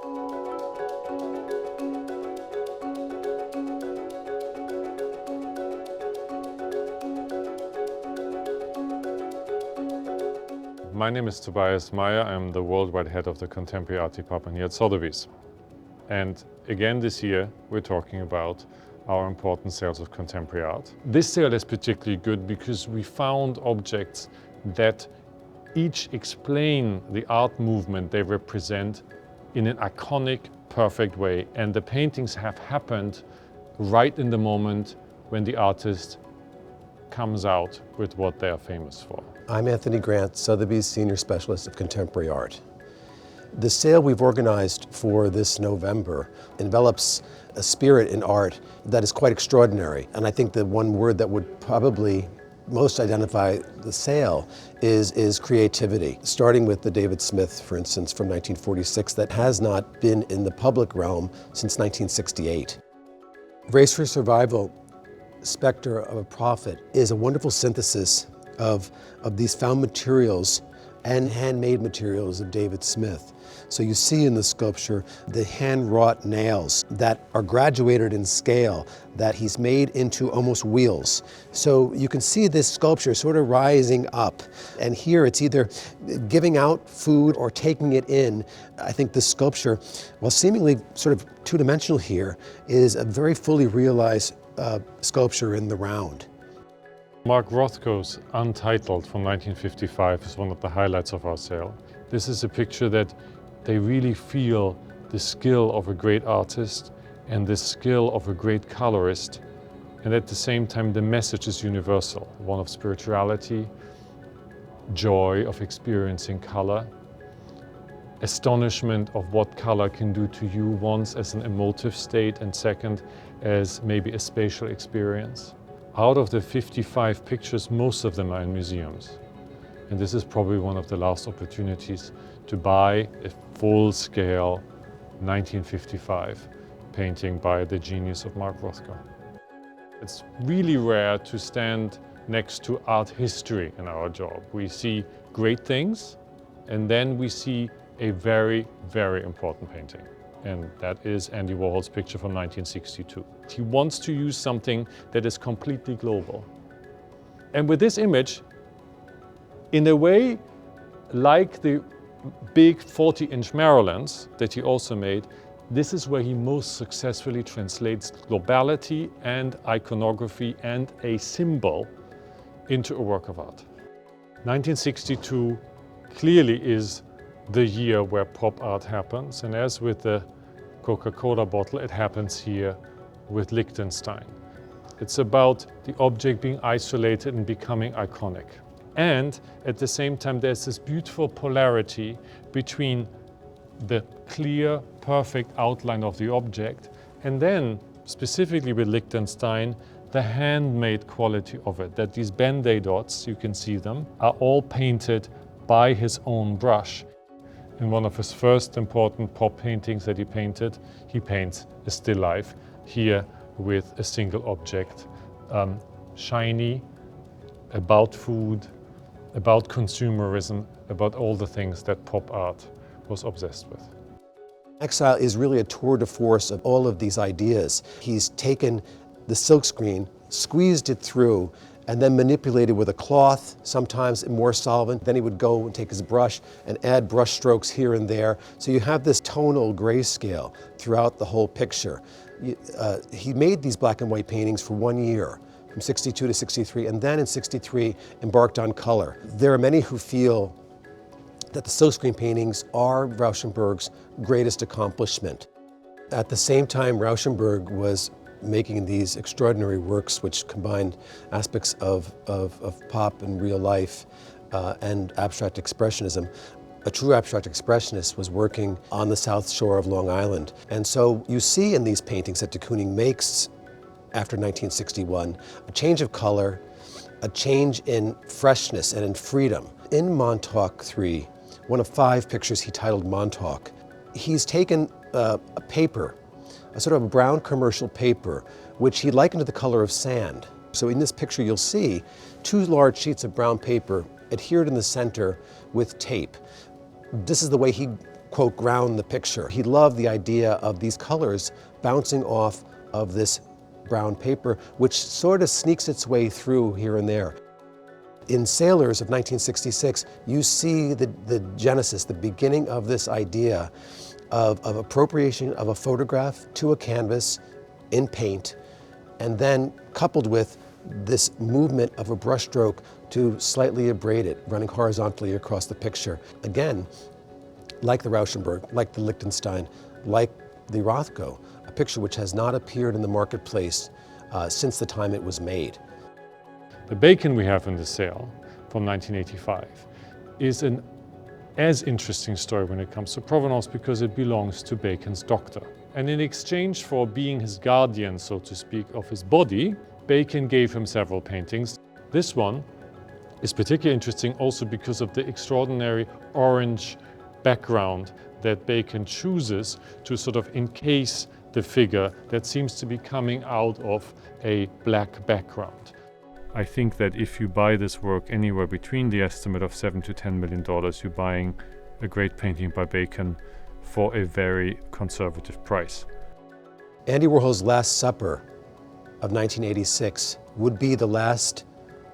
My name is Tobias Meyer. I'm the worldwide head of the Contemporary Art Department here at Sotheby's. And again this year, we're talking about our important sales of contemporary art. This sale is particularly good because we found objects that each explain the art movement they represent in an iconic, perfect way. And the paintings have happened right in the moment when the artist comes out with what they are famous for. I'm Anthony Grant, Sotheby's Senior Specialist of Contemporary Art. The sale we've organized for this November envelops a spirit in art that is quite extraordinary. And I think the one word that would probably most identify the sale is creativity. Starting with the David Smith, for instance, from 1946, that has not been in the public realm since 1968. Race for Survival, Spectre of a Prophet is a wonderful synthesis of these found materials and handmade materials of David Smith. So you see in the sculpture the hand-wrought nails that are graduated in scale that he's made into almost wheels. So you can see this sculpture sort of rising up. And here it's either giving out food or taking it in. I think this sculpture, while seemingly sort of two-dimensional here, is a very fully realized sculpture in the round. Mark Rothko's Untitled from 1955 is one of the highlights of our sale. This is a picture that they really feel the skill of a great artist and the skill of a great colorist, and at the same time the message is universal, one of spirituality, joy of experiencing color, astonishment of what color can do to you, once as an emotive state and second as maybe a spatial experience. Out of the 55 pictures, most of them are in museums. And this is probably one of the last opportunities to buy a full-scale 1955 painting by the genius of Mark Rothko. It's really rare to stand next to art history in our job. We see great things, and then we see a very, very important painting. And that is Andy Warhol's picture from 1962. He wants to use something that is completely global. And with this image, in a way like the big 40-inch Marylands that he also made, this is where he most successfully translates globality and iconography and a symbol into a work of art. 1962 clearly is the year where pop art happens, and as with the Coca-Cola bottle, it happens here with Lichtenstein. It's about the object being isolated and becoming iconic. And at the same time, there's this beautiful polarity between the clear, perfect outline of the object, and then, specifically with Lichtenstein, the handmade quality of it, that these Band-Aid dots, you can see them, are all painted by his own brush. In one of his first important pop paintings that he painted, he paints a still life, here with a single object, shiny, about food, about consumerism, about all the things that pop art was obsessed with. Exile is really a tour de force of all of these ideas. He's taken the silkscreen, squeezed it through, and then manipulated with a cloth, sometimes more solvent. Then he would go and take his brush and add brush strokes here and there. So you have this tonal grayscale throughout the whole picture. He made these black and white paintings for 1 year, from 62 to 63, and then in 63 embarked on color. There are many who feel that the silkscreen paintings are Rauschenberg's greatest accomplishment. At the same time, Rauschenberg was making these extraordinary works which combined aspects of pop and real life and abstract expressionism. A true abstract expressionist was working on the south shore of Long Island. And so you see in these paintings that de Kooning makes after 1961 a change of color, a change in freshness and in freedom. In Montauk 3, one of 5 pictures he titled Montauk, he's taken a paper, a sort of a brown commercial paper, which he likened to the color of sand. So in this picture you'll see 2 large sheets of brown paper adhered in the center with tape. This is the way he quote, ground the picture. He loved the idea of these colors bouncing off of this brown paper, which sort of sneaks its way through here and there. In Sailors of 1966, you see the genesis, the beginning of this idea of appropriation of a photograph to a canvas in paint, and then coupled with this movement of a brushstroke to slightly abrade it, running horizontally across the picture. Again, like the Rauschenberg, like the Lichtenstein, like the Rothko, a picture which has not appeared in the marketplace since the time it was made. The Bacon we have in the sale from 1985 is an as interesting story when it comes to provenance because it belongs to Bacon's doctor. And in exchange for being his guardian, so to speak, of his body, Bacon gave him several paintings. This one is particularly interesting also because of the extraordinary orange background that Bacon chooses to sort of encase the figure that seems to be coming out of a black background. I think that if you buy this work anywhere between the estimate of $7 to $10 million, you're buying a great painting by Bacon for a very conservative price. Andy Warhol's Last Supper of 1986 would be the last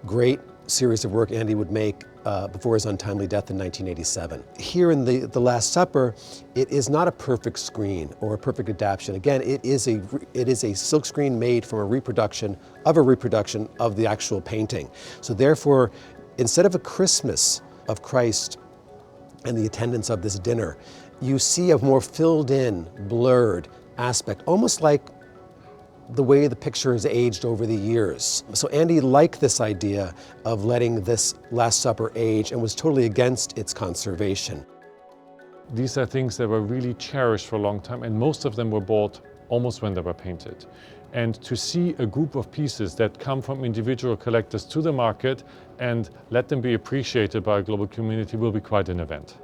great series of work Andy would make before his untimely death in 1987. Here in the Last Supper, it is not a perfect screen or a perfect adaptation. Again, it is a silkscreen made from a reproduction of the actual painting. So therefore, instead of a Christmas of Christ and the attendance of this dinner, you see a more filled in, blurred aspect, almost like the way the picture has aged over the years. So Andy liked this idea of letting this Last Supper age and was totally against its conservation. These are things that were really cherished for a long time, and most of them were bought almost when they were painted. And to see a group of pieces that come from individual collectors to the market and let them be appreciated by a global community will be quite an event.